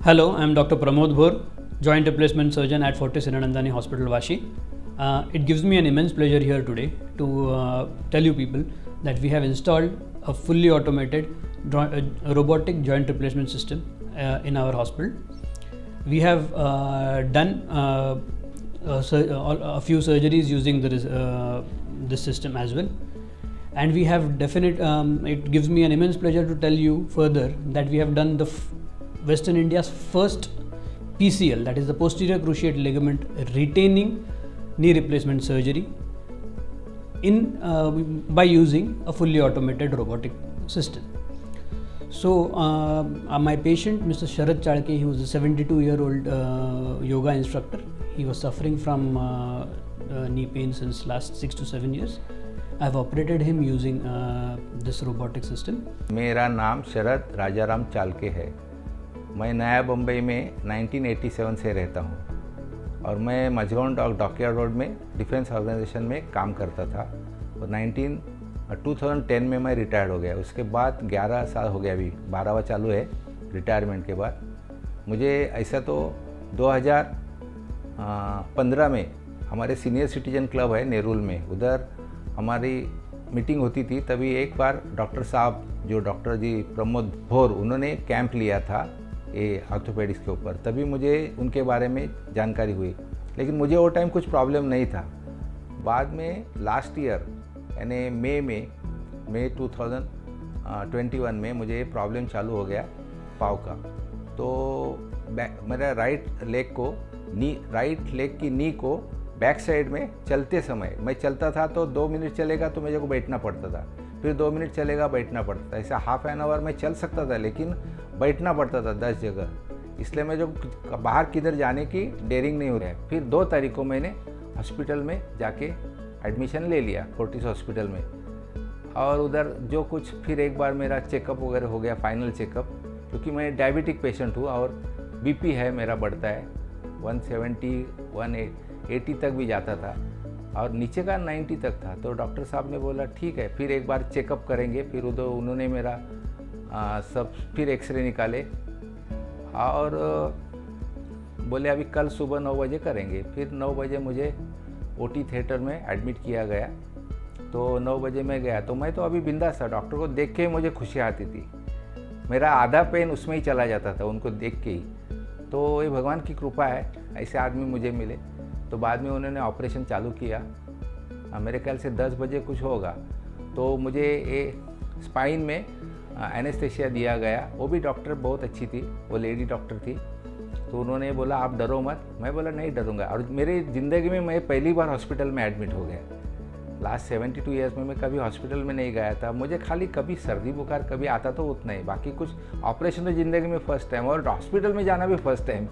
Hello, I am Dr. Pramod Bhor, Joint Replacement Surgeon at Fortis Hiranandani Hospital, Vashi. It gives me an immense pleasure here today to tell you people that we have installed a fully automated robotic joint replacement system in our hospital. We have done a few surgeries using this system as well. And we have it gives me an immense pleasure to tell you further that we have done the Western India's first PCL, that is the posterior cruciate ligament retaining knee replacement surgery by using a fully automated robotic system. So my patient, Mr. Sharad Chalke, he was a 72-year-old yoga instructor. He was suffering from knee pain since last 6 to 7 years. I have operated him using this robotic system. मेरा नाम शरद राजाराम चालके है। मैं नया बम्बई में 1987 से रहता हूँ और मैं मझगांव डॉकयार्ड रोड में डिफेंस ऑर्गेनाइजेशन में काम करता था और 2010 में मैं रिटायर्ड हो गया। उसके बाद 11 साल हो गया, अभी 12वां चालू है रिटायरमेंट के बाद। मुझे ऐसा तो 2015 में हमारे सीनियर सिटीजन क्लब है नेरुल में, उधर हमारी मीटिंग होती थी। तभी एक बार डॉक्टर साहब, जो डॉक्टर जी प्रमोद भोर, उन्होंने कैंप लिया था ये ऑर्थोपेडिक्स के ऊपर। तभी मुझे उनके बारे में जानकारी हुई, लेकिन मुझे वो टाइम कुछ प्रॉब्लम नहीं था। बाद में लास्ट ईयर यानी मई 2021 में मुझे प्रॉब्लम चालू हो गया पाँव का। तो मेरा राइट लेग की नी को बैक साइड में चलते समय, मैं चलता था तो 2 मिनट चलेगा तो मुझे को बैठना पड़ता था, फिर 2 मिनट चलेगा बैठना पड़ता था। ऐसा हाफ एन आवर में चल सकता था, लेकिन बैठना पड़ता था 10 जगह। इसलिए मैं जो बाहर किधर जाने की डेयरिंग नहीं हो रहा है। फिर 2 तारीख को मैंने हॉस्पिटल में जाके एडमिशन ले लिया फोर्टिस हॉस्पिटल में, और उधर जो कुछ फिर एक बार मेरा चेकअप वगैरह हो गया, फाइनल चेकअप, क्योंकि मैं डायबिटिक पेशेंट हूँ और बीपी है मेरा, बढ़ता है 170 180 तक भी जाता था और नीचे का 90 तक था। तो डॉक्टर साहब ने बोला ठीक है, फिर एक बार चेकअप करेंगे। फिर उधर उन्होंने मेरा सब फिर एक्सरे निकाले और बोले अभी कल सुबह 9 बजे करेंगे। फिर 9 बजे मुझे ओटी थिएटर में एडमिट किया गया। तो 9 बजे मैं गया तो मैं तो अभी बिंदास था, डॉक्टर को देख के ही मुझे खुशी आती थी। मेरा आधा पेन उसमें ही चला जाता था उनको देख के ही। तो ये भगवान की कृपा है, ऐसे आदमी मुझे मिले। तो बाद में उन्होंने ऑपरेशन चालू किया, मेरे ख्याल से 10 बजे कुछ होगा। तो मुझे ये स्पाइन में एनेस्थेसिया दिया गया। वो भी डॉक्टर बहुत अच्छी थी, वो लेडी डॉक्टर थी। तो उन्होंने बोला आप डरो मत। मैं बोला नहीं डरूंगा। और मेरी ज़िंदगी में मैं पहली बार हॉस्पिटल में एडमिट हो गया। लास्ट 72 ईयर्स में मैं कभी हॉस्पिटल में नहीं गया था। मुझे खाली कभी सर्दी बुखार कभी आता तो उतना ही, बाकी कुछ ऑपरेशन तो ज़िंदगी में फर्स्ट टाइम, और हॉस्पिटल में जाना भी फर्स्ट टाइम।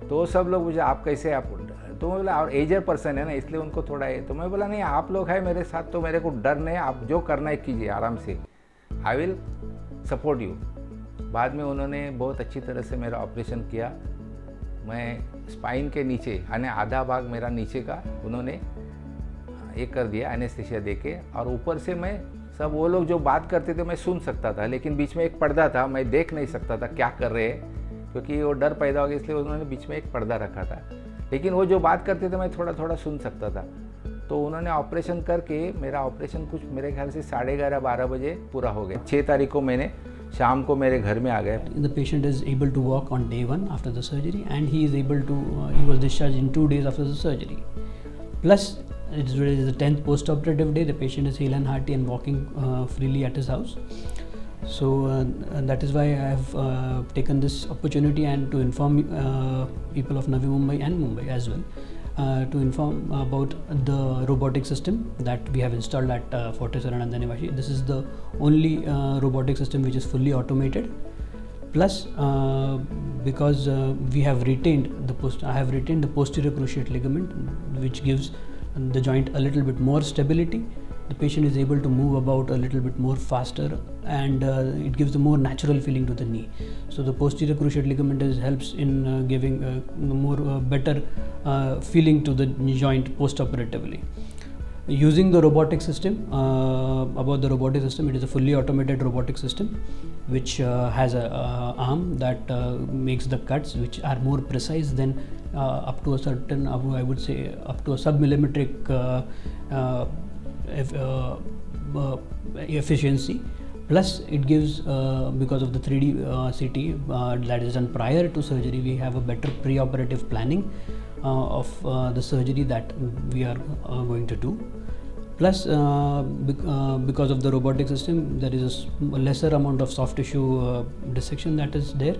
तो सब लोग मुझे आप कैसे आप, तो मैं बोला और एजर पर्सन है ना, इसलिए उनको थोड़ा है। तो मैं बोला नहीं, आप लोग हैं मेरे साथ तो मेरे को डर नहीं, आप जो करना है कीजिए आराम से, आई विल सपोर्ट यू। बाद में उन्होंने बहुत अच्छी तरह से मेरा ऑपरेशन किया। मैं स्पाइन के नीचे यानी आधा भाग मेरा नीचे का उन्होंने ये कर दिया एनेस्थेसिया देके, और ऊपर से मैं सब वो लोग जो बात करते थे मैं सुन सकता था, लेकिन बीच में एक पर्दा था, मैं देख नहीं सकता था क्या कर रहे हैं, क्योंकि वो डर पैदा हो गया। इसलिए उन्होंने बीच में एक पर्दा रखा था, लेकिन वो जो बात करते थे मैं थोड़ा थोड़ा सुन सकता था। तो उन्होंने ऑपरेशन करके मेरा ऑपरेशन कुछ मेरे ख्याल से 11:30 12 बजे पूरा हो गया। 6 तारीख को मैंने शाम को मेरे घर में आ गए। The patient is able to walk on day 1 after the surgery, and he is able to he was discharged in 2 days after the surgery. Plus it is the 10th post-operative day. The patient is hale and hearty and walking freely at his house. So that is why I have taken this opportunity and to inform people of Navi Mumbai and Mumbai as well, to inform about the robotic system that we have installed at Fortis Hiranandani Vashi. This is the only robotic system which is fully automated. Plus, because we have retained I have retained the posterior cruciate ligament, which gives the joint a little bit more stability. The patient is able to move about a little bit more faster, and it gives a more natural feeling to the knee. So the posterior cruciate ligament helps in giving more better feeling to the joint post-operatively. using the robotic system. About the robotic system, it is a fully automated robotic system which has a arm that makes the cuts which are more precise than up to a certain, I would say up to a sub-millimetric efficiency. Plus it gives, because of the 3D CT that is done prior to surgery, we have a better pre-operative planning of the surgery that we are going to do. Plus because of the robotic system, there is a lesser amount of soft tissue dissection that is there.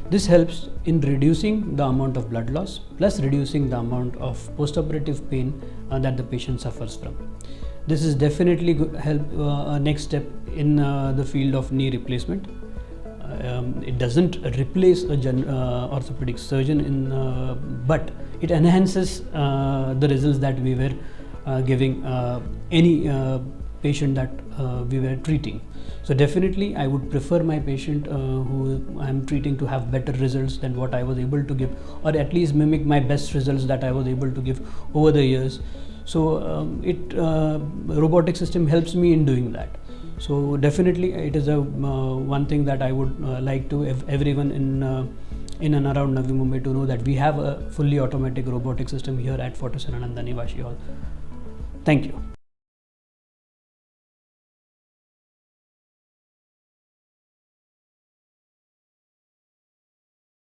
This helps in reducing the amount of blood loss, plus reducing the amount of post-operative pain that the patient suffers from. This is definitely help a next step in the field of knee replacement. It doesn't replace a orthopedic surgeon, but it enhances the results that we were giving any patient that we were treating. So definitely I would prefer my patient who I am treating to have better results than what I was able to give, or at least mimic my best results that I was able to give over the years. So robotic system helps me in doing that. So definitely it is a one thing that I would like to everyone in and around Navi Mumbai to know, that we have a fully automatic robotic system here at Fortis Anandani Vashi Hall. Thank you.